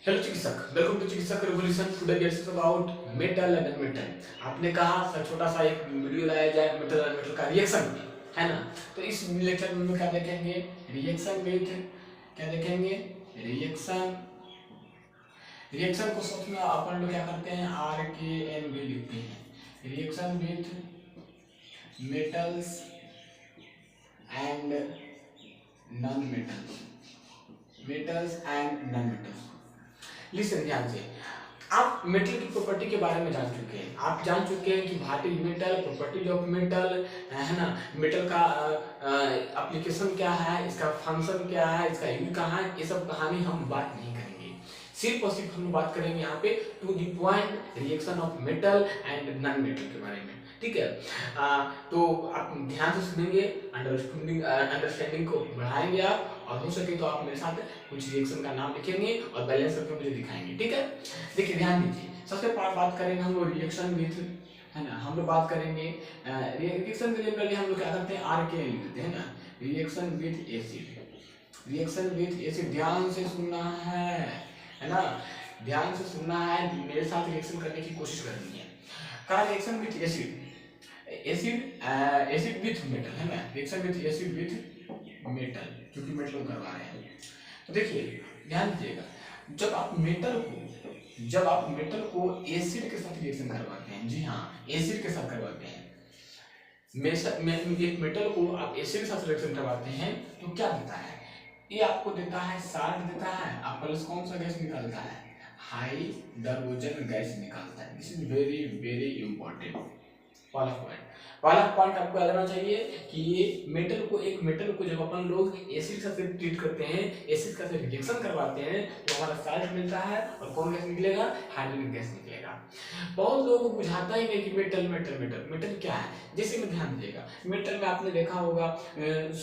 Hello चिकित्सक, welcome to चिकित्सक revolution. Today we discuss about metal and non metal. आपने कहा सर छोटा सा एक वीडियो लाया जाए मेटल एंड मेटल का रिएक्शन में, है ना। तो इस लेक्चर में क्या देखेंगे, रिएक्शन विद, क्या देखेंगे, रिएक्शन। रिएक्शन को शॉर्ट में अपन लोग क्या करते हैं, RKNB लिखते हैं। Reaction with metals and non metals, metals and non metals. Listen ध्यान से, आप मेटल की प्रॉपर्टी के बारे में जान चुके हैं। आप जान चुके हैं कि Bhati metal, properties of metal, है ना। मेटल का एप्लीकेशन क्या है, इसका फंक्शन क्या है, इसका यूज कहाँ है, ये सब कहानी हम बात नहीं करेंगे। सिर्फ और सिर्फ हम बात करेंगे यहाँ पे to the point reaction of metal and non metal के बारे में, ठीक है। तो आप ध्यान से सुनेंगे, अंडरस्टैंडिंग को बढ़ाएंगे आप, और हो सके तो आप मेरे साथ कुछ रिएक्शन का नाम लिखेंगे और बैलेंस करके मुझे दिखाएंगे, ठीक है। देखिए ध्यान दीजिए, सबसे पहले बात करेंगे हम लोग रिएक्शन विथ, है ना। हम लोग बात करेंगे रिएक्शन के लिए पहले हम लोग क्या करते हैं, RK लिखते हैं ना। Reaction with acid, reaction with acid, ध्यान से सुनना है ना, ध्यान से सुनना है, मेरे साथ रिएक्शन करने की कोशिश करनी है। का reaction with acid, acid with metal, है ना। Reaction with acid with metal, क्योंकि मेटल करवा रहे हैं। तो देखिए ध्यान दीजिएगा, जब आप मेटल को एसिड के साथ रिएक्शन करवाते हैं, जी हाँ एसिड के साथ करवाते हैं, एक मेटल को आप एसिड के साथ रिएक्शन करवाते हैं तो क्या देता है, ये आपको देता है साल्ट देता है, आप प्लस कौन सा गैस निकालता है, हाइड्रोजन गैस निकालता है। This is very very important पहला पॉइंट आपको याद रखना चाहिए कि ये एक मेटल को जब अपन लोग एसिड के साथ ट्रीट करते हैं, एसिड का से रिएक्शन करवाते हैं तो हमारा साल्ट मिलता है और कौन गैस निकलेगा, हाइड्रोजन गैस निकलेगा। बहुत लोगों को बुझाता ही नहीं कि मेटल मेटल मेटल मेटल क्या है। जैसे में ध्यान दीजिएगा, मेटल में आपने देखा होगा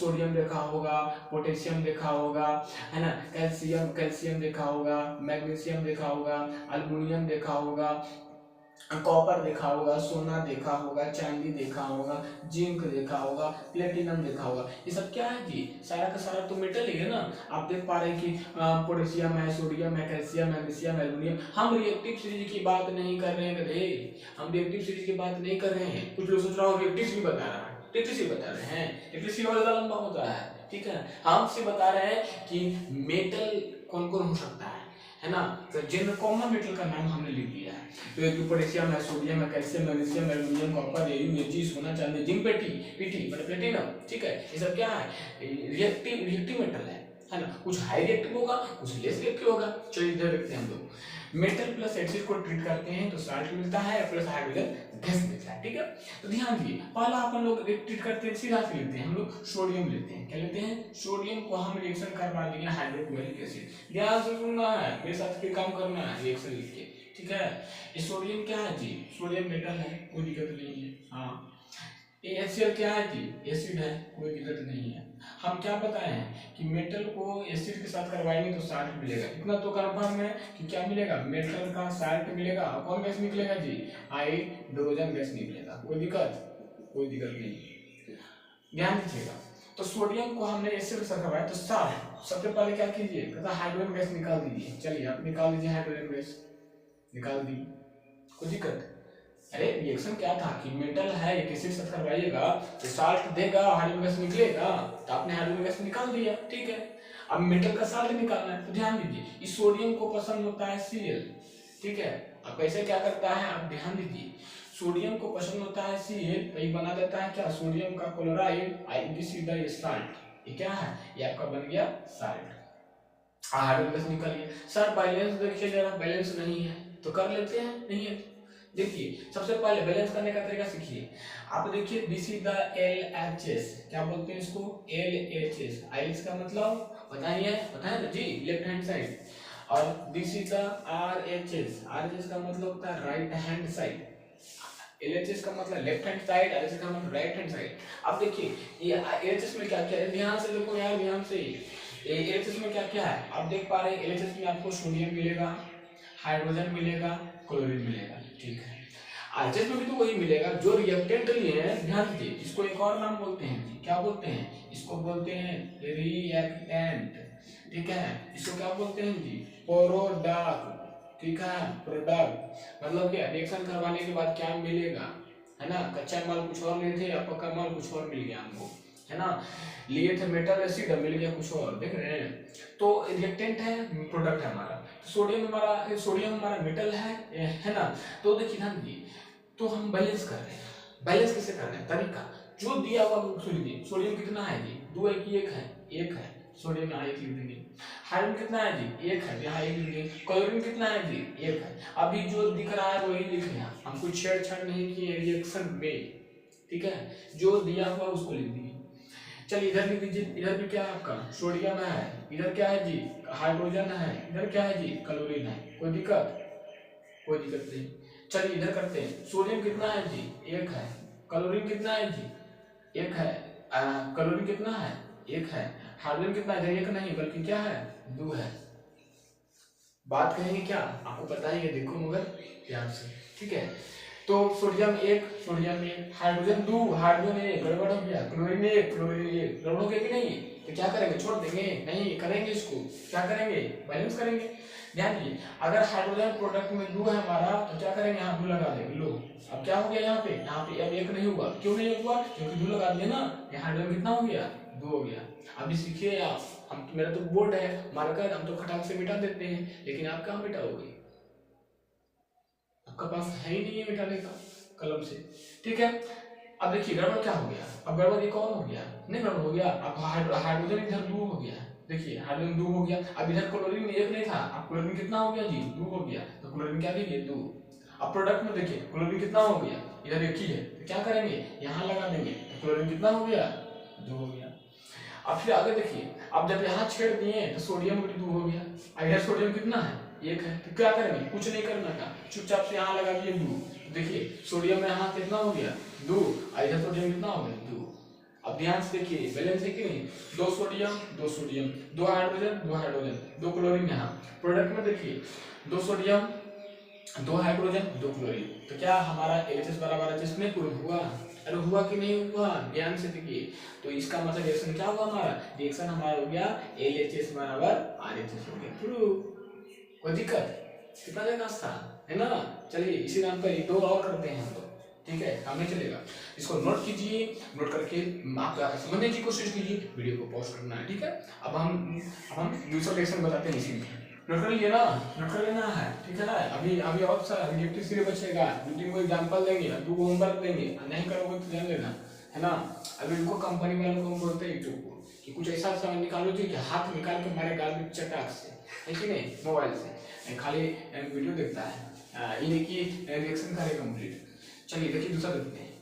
सोडियम देखा होगा, पोटेशियम देखा होगा, है ना, कैल्शियम देखा होगा, मैग्नीशियम देखा होगा, अल्युमिनियम देखा होगा, कॉपर देखा होगा, सोना देखा होगा, चांदी देखा होगा, जिंक देखा होगा, प्लेटिनम देखा होगा। ये सब क्या है जी, सारा का सारा तो मेटल ही है ना। आप देख पा रहे हैं कि पोटेशियम है, सोडियम है, कैल्शियम, मैग्नीशियम, एल्युमिनियम। हम रिएक्टिव सीरीज की बात नहीं कर रहे हैं गधे, हम रिएक्टिव सीरीज की बात नहीं कर रहे हैं। कुछ लोग सोच रहा हो रिएक्टिव सीरीज बता रहा है, रिएक्टिव सीरीज बता रहे हैं, रिएक्टिव सीरीज और ज्यादा लंबा होता है, ठीक है। हम से बता रहे हैं कि मेटल कौन कौन हो सकता है ना। तो जिन कॉमन मेटल का नाम हमने लिख दिया है, तो पोटेशियम है, सोडियम है, calcium, magnesium, aluminium, copper, AU, सोना, चांदी, जिंक, पीटी मतलब प्लेटिनम, ठीक है। ये सब क्या है, रिएक्टिव मेटल है ना। कुछ हाई रिएक्टिव होगा, कुछ लेस रिएक्टिव होगा। चलिए इधर देखते हैं हम लोग, मेटल प्लस एसिड को ट्रीट करते हैं तो साल्ट मिलता है प्लस हाइड्रोजन गैस मिलता है, ठीक है। तो ध्यान दिए, पहला अपन लोग ट्रीट करते हैं, सीधा से लेते हैं हम लोग सोडियम लेते हैं। क्या लेते हैं, सोडियम को हम रिएक्शन करवा देंगे हाइड्रोक्लोरिक एसिड। ध्यान से सुनना है, मेरे साथ फिर काम करना है, रिएक्शन लिख के, ठीक है। ये सोडियम क्या है जी, सोडियम मेटल है, कोई दिक्कत नहीं है। हाँ, ये HCl क्या है जी, एसिड है, कोई दिक्कत नहीं है। हम क्या बताए हैं कि मेटल को एसिड के साथ करवाएंगे तो साल्ट मिलेगा, इतना तो कंफर्म है कि क्या मिलेगा, मेटल का साल्ट मिलेगा। और कौन गैस निकलेगा जी, हाइड्रोजन गैस निकलेगा। कोई दिक्कत नहीं, ध्यान दीजिएगा। तो सोडियम को हमने एसिड के साथ करवाया तो साल्ट, सबसे पहले क्या कीजिए, कहता हाइड्रोजन गैस निकाल दीजिए। चलिए आप निकाल दीजिए, हाइड्रोजन गैस निकाल दी, कोई दिक्कत। अरे रिएक्शन क्या था कि मेटल है, एक एसिड साथ करवाइएगा तो साल्ट देगा, हाइड्रोजन गैस निकलेगा, तो आपने हाइड्रोजन गैस निकाल दिया, ठीक है। अब मेटल का साल्ट निकालना है, तो ध्यान दीजिए, इस सोडियम को पसंद होता है Cl, ठीक है। अब कैसे क्या करता है, आप ध्यान दीजिए, सोडियम को पसंद होता है Cl, तो ये बना देता है क्या, सोडियम का क्लोराइड, सीधा ये साल्ट, ये क्या है, ये आपका बन गया साल्ट। हाइड्रोजन गैस निकल गया। सर बैलेंस देखिए जरा, बैलेंस नहीं है तो कर लेते हैं, नहीं है। देखिए सबसे पहले बैलेंस करने का तरीका सीखिए। आप देखिए दिस इज द LHS, क्या बोलते हैं इसको, LHS। IH का मतलब बताइए ना जी, लेफ्ट हैंड साइड। और दिस इज द RHS का मतलब होता है राइट हैंड साइड। LHS का मतलब लेफ्ट हैंड साइड, RHS का मतलब राइट हैंड साइड। अब देखिए ये LHS में क्या क्या है, ध्यान से देखो यार, ध्यान से। LHS में क्या क्या है आप देख पा रहे हैं, LHS में आपको सोडियम मिलेगा, हाइड्रोजन मिलेगा, क्लोरीन मिलेगा, ठीक है। RHS में भी तो वही मिलेगा जो रिएक्टेंट लिए हैं। ध्यान दीजिए, इसको एक और नाम बोलते हैं जी, क्या बोलते हैं, इसको बोलते हैं रिएक्टेंट। ठीक है। इसको क्या बोलते हैं जी, प्रोडक्ट। ठीक है, प्रोडक्ट मतलब क्या, रिएक्शन करवाने के बाद क्या मिलेगा, है ना। कच्चा माल कुछ और लिए थे या पक्का माल कुछ और मिल गया हमको, है ना। लिए थे मेटल एसिड, मिल गया कुछ और, देख रहे हैं। तो रिएक्टेंट है, प्रोडक्ट है हमारा। सोडियम हमारा मेटल है ना। तो देखिए ध्यान दीजिए, तो हम बैलेंस कर रहे हैं। बैलेंस कैसे कर रहे हैं, तरीका जो दिया हुआ सोडियम, सोडियम कितना है जी, 2 है कि 1 है, 1 है। सोडियम यहाँ 1 लिख देंगे। हाइड्रोजन कितना है जी, 1 है, यहाँ 1 लिख देंगे। क्लोरीन कितना है जी, 1 है। अभी जो दिख रहा है वही लिख रहे हैं, हम कुछ छेड़छाड़ नहीं किए रिएक्शन में, ठीक है। जो दिया हुआ उसको लिख दिए। चलिए इधर लिख दीजिए, इधर भी क्या है आपका सोडियम है, इधर क्या है जी हाइड्रोजन है, इधर क्या है जी क्लोरीन है। कोई दिक्कत, कोई दिक्कत नहीं। चलिए इधर करते हैं, सोडियम कितना है जी, 1 है। क्लोरीन कितना है जी, 1 है। क्लोरीन कितना है, 1 है। हाइड्रोजन कितना है, 1 नहीं बल्कि क्या है, 2 है। बात कहेंगे क्या, आपको पता ही है, देखो मगर ध्यान से, ठीक है। तो सोडियम 1, हाइड्रोजन 2, हाइड्रोजन 1, गड़बड़ हो गया। क्लोरीन 1, गड़बड़ हो गया कि नहीं। तो क्या करेंगे, छोड़ देंगे, नहीं करेंगे, इसको क्या करेंगे, बैलेंस करेंगे। ध्यान दीजिए, अगर हाइड्रोजन प्रोडक्ट में 2 है हमारा, तो क्या करेंगे, यहाँ 2 लगा देंगे। लो अब क्या हो गया, यहाँ पे अब 1 नहीं हुआ, क्यों नहीं हुआ, क्योंकि 2 लगा दिए ना। हाइड्रोजन कितना हो गया, 2 हो गया। अभी सीखिए आप, हम मेरा तो बोर्ड है मार्कर, हम तो खटाक से मिटा देते हैं, लेकिन आप कहाँ मिटाओगे, आपका पास है ही नहीं है मिटाने का कलम से, ठीक है। अब देखिए गड़बड़ क्या हो गया, अब गड़बड़ एक और हो गया, नहीं गड़बड़ हो गया। अब हाइड्रोजन इधर 2 हो गया, देखिए हाइड्रोजन 2 हो गया। अब इधर क्लोरीन 1 नहीं था, अब क्लोरीन कितना हो गया जी, 2 हो गया। तो क्लोरीन क्या लिखिए, 2। अब प्रोडक्ट में देखिए क्लोरीन कितना हो गया, इधर 1 ही है, तो क्या करेंगे, यहाँ लगा देंगे। तो क्लोरीन कितना हो गया, 2 हो गया। अब फिर आगे देखिए, अब जब यहाँ छेड़ दिए तो सोडियम भी 2 हो गया। अब इधर सोडियम कितना है, 1 है। तो क्या करेंगे, कुछ नहीं करना था, चुपचाप से यहाँ लगा दिए 2। देखिए सोडियम में यहाँ कितना हो गया, 2, और इधर सोडियम कितना हो गया, 2। अब ध्यान से देखिए, बैलेंस है कि नहीं, 2 sodium 2 sodium, 2 hydrogen 2 hydrogen, 2 chlorine. यहाँ प्रोडक्ट में देखिए 2 सोडियम 2 हाइड्रोजन 2 क्लोरीन। तो क्या हमारा LHS बराबर HH में प्रूव हुआ, अरे हुआ कि नहीं हुआ, ध्यान से देखिए। तो इसका मतलब रिएक्शन क्या हुआ, हमारा रिएक्शन हमारा हो गया LHS बराबर RHS हो गया, प्रूव। कोई दिक्कत, कितना जगह था, है ना। चलिए इसी नाम पर 2 और करते हैं हम लोग, ठीक है, हमें चलेगा। इसको नोट कीजिए, नोट करके आप समझने की कोशिश कीजिए, वीडियो को पॉज करना है, ठीक है। अब हम दूसरा रिएक्शन बताते हैं इसी में, नोट कर लीजिए ना, नोट कर लेना है, ठीक है ना। अभी और सारा रिएक्टिव सीरीज बचेगा, 2-3 को एग्जांपल देंगे, 2 को होमवर्क देंगे, नहीं करोगे तो जान लेना, है ना। अभी इनको कंपनी वालों को बोलते हैं यूट्यूब को कि कुछ ऐसा सामान निकालो जो कि हाथ निकाल के हमारे गाल में चटाक से, है कि नहीं, मोबाइल से खाली वीडियो देखता है, ये देखिए रिएक्शन करे कंप्लीट। चलिए देखिए दूसरा देखते हैं।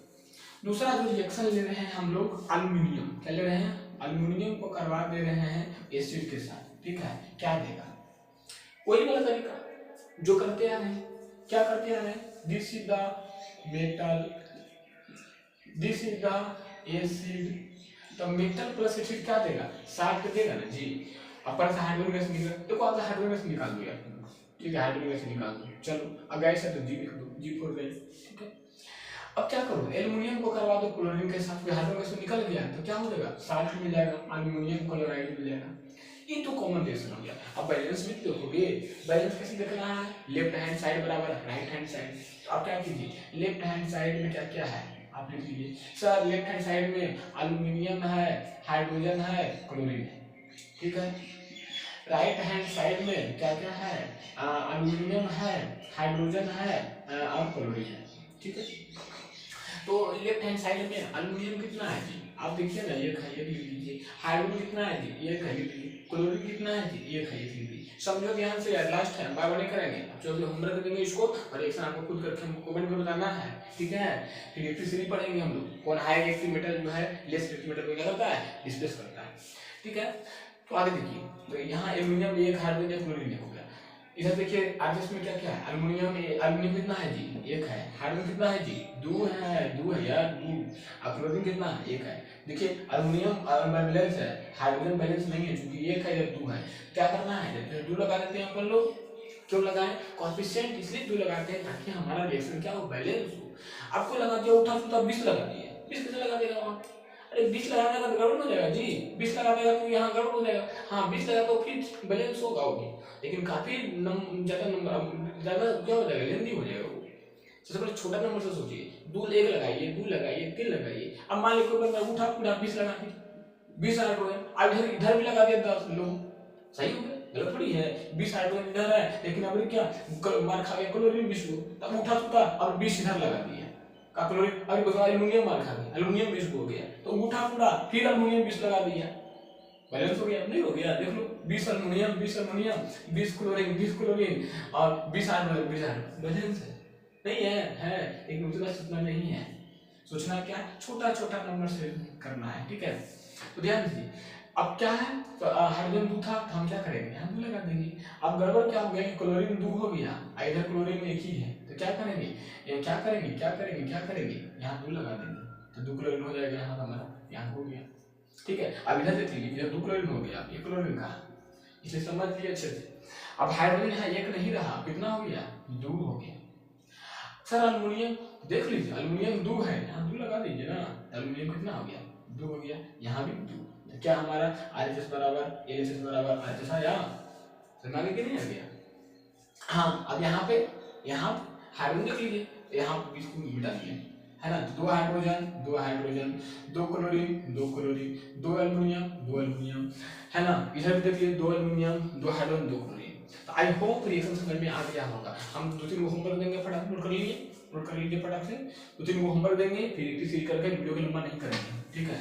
दूसरा जो रिएक्शन ले रहे हैं हम लोग, एल्युमिनियम, क्या ले रहे हैं, एल्युमिनियम को करवा दे रहे हैं एसिड के साथ, ठीक है। क्या देगा, वही वाला तरीका जो करते आ रहे हैं, क्या करते आ रहे हैं, this is the metal, this is the acid. तो मेटल प्लस एसिड क्या देगा, साल्ट देगा ना जी। अपर से हाइड्रोजन गैस निकल, देखो आप हाइड्रोजन गैस निकाल दो यार, ठीक है, हाइड्रोजन गैस निकाल दो। चलो अब गैस है तो जी लिख दो, G4 गैस, ठीक है। अब क्या करो, एल्युमिनियम को करवा दो क्लोरीन के साथ, हाइड्रोजन गैस निकल गया तो क्या हो जाएगा, साल्ट मिल जाएगा, एल्युमिनियम क्लोराइड मिल जाएगा। ये तो कॉमन रिएक्शन हो गया। अब बैलेंस भी देखोगे, बैलेंस कैसे देखना है, लेफ्ट हैंड साइड बराबर राइट हैंड साइड। तो आप क्या कीजिए, लेफ्ट हैंड साइड में क्या क्या है आप लिख लीजिए। सर लेफ्ट हैंड साइड में एल्युमिनियम है, हाइड्रोजन है, क्लोरीन है, ठीक है। राइट हैंड साइड में क्या क्या है, एल्युमिनियम है, हाइड्रोजन है और क्लोरीन है, ठीक है। तो लेफ्ट हैंड साइड में एल्युमिनियम कितना है जी, आप देखिए ना, 1 है, 1 लिख लीजिए। हाइड्रोजन कितना है जी, 1 है, लिख लीजिए। क्लोरीन कितना है जी, 1 है, 1 लिख लीजिए। समझो ध्यान से यार, लास्ट है, बार बार नहीं करेंगे, जो भी होमवर्क देंगे इसको और रिएक्शन आपको खुद करके हमको कमेंट में बताना है, ठीक है। फिर रिएक्टिव सीरीज पढ़ेंगे हम लोग, कौन हाई रिएक्टिव मेटल जो है लेस रिएक्टिव मेटल को क्या करता है, डिस्प्लेस करता है, ठीक है। तो आगे देखिए, तो यहाँ एल्युमिनियम 1, हाइड्रोजन क्लोरीन हो गया। इधर देखिए एडजस्ट में क्या क्या है, एल्युमिनियम कितना है जी, 1 है। हाइड्रोजन कितना है जी, 2 है यार, 2। और क्लोरीन कितना है, 1 है। देखिए एल्युमिनियम बैलेंस है, हाइड्रोजन बैलेंस नहीं है, क्योंकि 1 है इधर 2 है। क्या करना है, इधर 2 लगा देते हैं अपन लोग। क्यों लगाएं, कोएफिशिएंट इसलिए 2 लगाते हैं ताकि हमारा रिएक्शन क्या हो, बैलेंस हो। आपको लगा दिया उठा सुठा 20 लगा दिए, 20 कैसे लगा देगा वहाँ, अरे 20 लगाने का तो गड़बड़ हो जाएगा जी, 20 लगा देगा तो यहाँ गड़बड़ हो जाएगा। हाँ 20 लगा तो फिर बैलेंस होगा होगी, लेकिन काफी ज्यादा नंबर, ज्यादा क्या हो जाएगा, लेंदी हो जाएगा वो। सबसे पहले छोटा नंबर से सोचिए, 2 1 लगाइए, 2 लगाइए, 3 लगाइए। अब मान लीजिए कोई बंदा उठा पूरा 20 लगा दी, 20 ऐड हो गया। अब इधर भी लगा दिया 10 लो, सही हो गया, गलत थोड़ी है। 20 ऐड इधर है, लेकिन अब क्या मार खा गया क्लोरीन 20 को, तब उठा सुता अब 20 इधर लगा दिया का क्लोरीन। अभी बताओ एल्युमिनियम मार खा गया, एल्युमिनियम 20 हो गया, तो उठा पूरा फिर एल्युमिनियम 20 लगा दिया, बैलेंस हो गया नहीं हो गया। देख लो 20 एल्युमिनियम 20 एल्युमिनियम 20 क्लोरीन 20 क्लोरीन और 20 आयरन 20 आयरन, बैलेंस है नहीं है, लेकिन उतना सोचना नहीं है। सोचना क्या, छोटा छोटा नंबर से करना है, ठीक है। तो ध्यान दीजिए, अब क्या है, तो हाइड्रोजन 2 था तो हम क्या करेंगे, हम 2 लगा देंगे। अब गड़बड़ क्या हो गया कि क्लोरीन 2 हो गया, इधर क्लोरीन एक ही है, तो क्या करेंगे, क्या करेंगे क्या करेंगे क्या करेंगे, यहाँ 2 लगा देंगे, तो 2 क्लोरीन हो जाएगा यहाँ हमारा, यहाँ हो गया, ठीक है। अब इधर देख लीजिए, इधर 2 क्लोरीन हो गया, ये क्लोरीन का, इसलिए समझ लीजिए अच्छे से। अब हाइड्रोजन यहाँ एक नहीं रहा, कितना हो गया, 2 हो गया। सर एल्युमिनियम देख लीजिए, एल्युमिनियम 2 है, यहाँ 2 लगा दीजिए ना, एल्युमिनियम कितना हो गया, 2 हो गया, यहाँ भी 2, तो क्या हमारा RHS बराबर LHS बराबर RHS आया, समझ में कि नहीं आ गया। हाँ अब यहाँ पे, यहाँ हाइड्रोजन देख लीजिए, यहाँ इसको मिटा दिए है ना, 2 hydrogen 2 hydrogen 2 chlorine 2 chlorine 2 aluminium 2 aluminium, है ना। इधर भी देखिए 2 एल्युमिनियम 2 हाइड्रोजन 2 क्लोरीन। तो आई होप रिएक्शन समझ में आ गया होगा। हम 2-3 होमवर्क देंगे, फटाफट नोट कर लीजिए फटाफट से, 2-3 होमवर्क देंगे, फिर एक सीरीज करके वीडियो को लंबा नहीं करेंगे, ठीक है,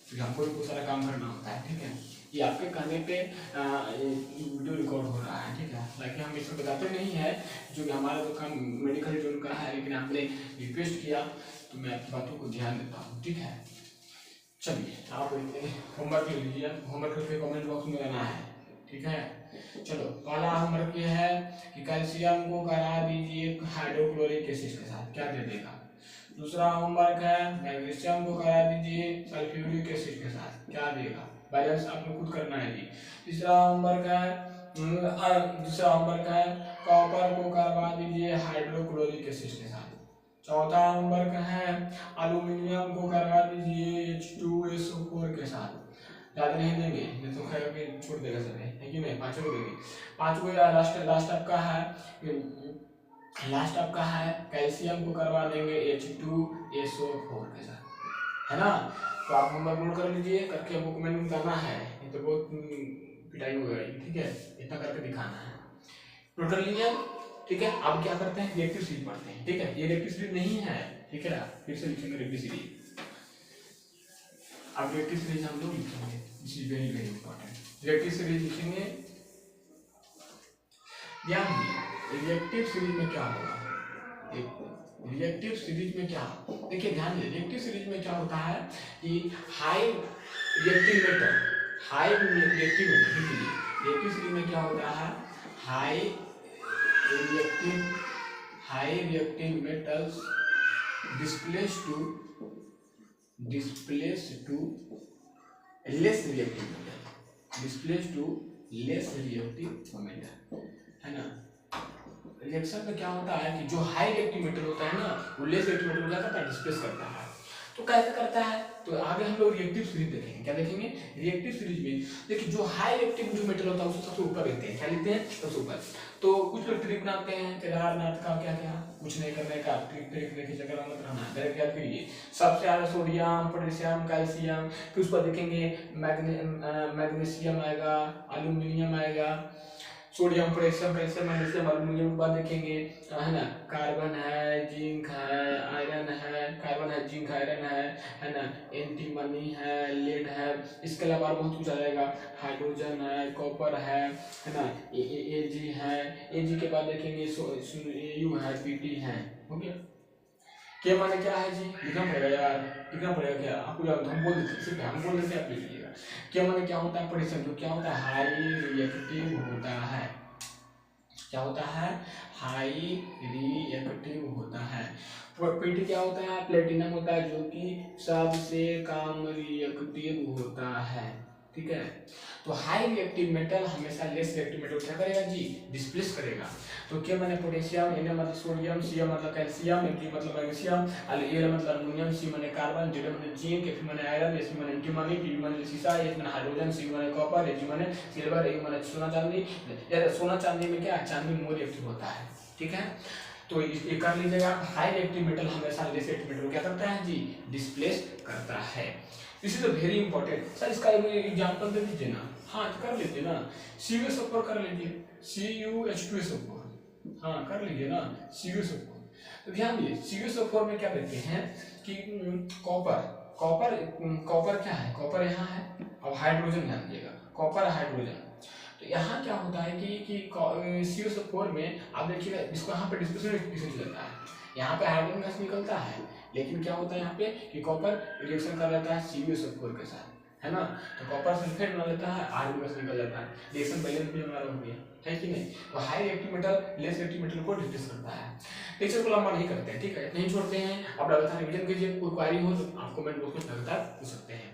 क्योंकि हमको भी बहुत सारा काम करना होता है, ठीक है। ये आपके कहने पे वीडियो रिकॉर्ड हो रहा है, ठीक है, ताकि हम इसको बताते नहीं है, जो कि हमारा तो काम मेडिकल जोन का है, लेकिन आपने रिक्वेस्ट किया तो मैं आपकी बातों को ध्यान देता हूँ, ठीक है। चलिए आप होमवर्क ले लीजिए, होमवर्क करके कमेंट बॉक्स में रहना है, ठीक है। चलो पहला होमवर्क ये है कि कैल्शियम को करा दीजिए हाइड्रोक्लोरिक एसिड के साथ, क्या दे देगा। दूसरा होमवर्क है मैग्नीशियम को करा दीजिए सल्फ्यूरिक एसिड के साथ, क्या देगा, बैलेंस आपको खुद करना है जी। तीसरा होमवर्क है कॉपर को करवा दीजिए हाइड्रोक्लोरिक एसिड के साथ। चौथा होमवर्क है एल्युमिनियम को करवा दीजिए H2SO4 के साथ, ज्यादा नहीं देंगे, नहीं तो खाएगा कि छोड़ देगा सब, है कि नहीं, 5 को देंगे। 5 को लास्ट आपका है कैल्शियम को करवा देंगे H2SO4 के साथ, है ना। तो आप होमवर्क नोट कर लीजिए, करके बुक में उतारना है, ये तो बहुत पिटाई हो गई, ठीक है, इतना करके दिखाना है, नोट कर लीजिए, ठीक है। अब क्या करते हैं, रिएक्टिव सीरीज पढ़ते हैं, ठीक है। ये रिएक्टिव सीरीज नहीं है, ठीक है, फिर से लिखेंगे रिएक्टिव सीरीज। अब रिएक्टिव सीरीज हम लोग लिखेंगे, this is very very important. Reactive series लिखेंगे, ध्यान दीजिए रिएक्टिव सीरीज में क्या होगा, रिएक्टिव सीरीज में क्या, देखिए ध्यान दीजिए, रिएक्टिव सीरीज में क्या होता है कि high reactive metal, reactive series में क्या होता है, high reactive metals displaced to less reactive metal, है ना। रिएक्शन में क्या होता है कि जो हाई रिएक्टिव मेटल होता है ना, वो लेस रिएक्टिव मेटल क्या करता है, डिस्प्लेस करता है। तो कैसे करता है, तो आगे हम लोग रिएक्टिव सीरीज देखेंगे, क्या देखेंगे, रिएक्टिव सीरीज में देखिए जो हाई रिएक्टिव जो मेटल होता है उसको सबसे ऊपर लेते हैं, क्या लेते हैं, सबसे ऊपर। तो कुछ लोग ट्रिक बनाते हैं केदारनाथ का, क्या क्या कुछ नहीं करने का, ट्रिक देखिए चक्कर मत रहना, डायरेक्ट याद करिए, सबसे ज्यादा सोडियम पोटेशियम कैल्शियम, फिर उसको देखेंगे मैग्नीशियम आएगा, एल्युमिनियम आएगा, sodium potassium calcium magnesium aluminium के बाद देखेंगे, है ना, कार्बन है, जिंक है, आयरन है, कार्बन है, जिंक आयरन है ना, एंटीमनी है, लेड है, इसके अलावा बहुत कुछ आ जाएगा, हाइड्रोजन है, कॉपर है ना, एजी है, एजी के बाद देखेंगे यू है, पीटी है, हो गया। के माने क्या है जी, लिखना पड़ेगा यार, लिखना पड़ेगा क्या, आपको याद हम बोल देते, सिर्फ हम बोल देते, आप लिख लीजिएगा। के माने क्या होता है, पोटेशियम जो क्या होता है, हाई रिएक्टिव होता है, क्या होता है, हाई रिएक्टिव होता है। पीटी क्या होता है, प्लेटिनम होता है, जो कि सबसे कम रिएक्टिव होता है, ठीक है। तो हाई रिएक्टिव मेटल हमेशा लेस रिएक्टिव मेटल क्या करेगा जी, डिस्प्लेस करेगा। तो क्या मैंने पोटेशियम, Na मतलब सोडियम, Cl मतलब कैल्शियम, Mg मतलब मैग्नीशियम, Al मतलब अल्युमिनियम, C माने कार्बन, Zd माने जिंक, Fe माने आयरन, Sp माने एंटीमनी, Pb माने सीसा, H माने हाइड्रोजन, Cu माने कॉपर, Ag माने सिल्वर, Au माने सोना चांदी। सोना चांदी में क्या, चांदी मोर रिएक्टिव होता है, ठीक है। तो ये कर लीजिएगा, हाई रिएक्टिव मेटल हमेशा लेस रिएक्टिव मेटल क्या करता है जी, डिस्प्लेस करता है। This is very important. Sir इसका एग्जांपल दे दीजिए ना। हाँ कर लीजिए ना, CuSO4 कर लीजिए, CuH2SO4, हाँ कर लीजिए ना CuSO4। तो ध्यान दिए CuSO4 में क्या देते हैं कि कॉपर, कॉपर क्या है, कॉपर यहाँ है। अब हाइड्रोजन ध्यान दिएगा, कॉपर हाइड्रोजन। तो यहाँ क्या होता है कि CuSO4 में आप देखिएगा, इसको यहाँ पे डिस्कशन चलता है, यहाँ पे हाइड्रोजन गैस निकलता है, लेकिन क्या होता है यहाँ पे कि कॉपर रिएक्शन कर लेता है CuSO4 के साथ, है ना। तो कॉपर सल्फेट बना लेता है, आयरन गैस निकल जाता है, रिएक्शन पहले भी हमारा हो गया है कि नहीं। तो high reactive metal less reactive metal को डिस्प्लेस करता है। लेक्चर को लंबा नहीं करते हैं, ठीक है, नहीं छोड़ते हैं। आप लगातार रिवीजन कीजिए, कोई क्वेरी हो तो आप कमेंट बॉक्स में लगातार पूछ सकते हैं।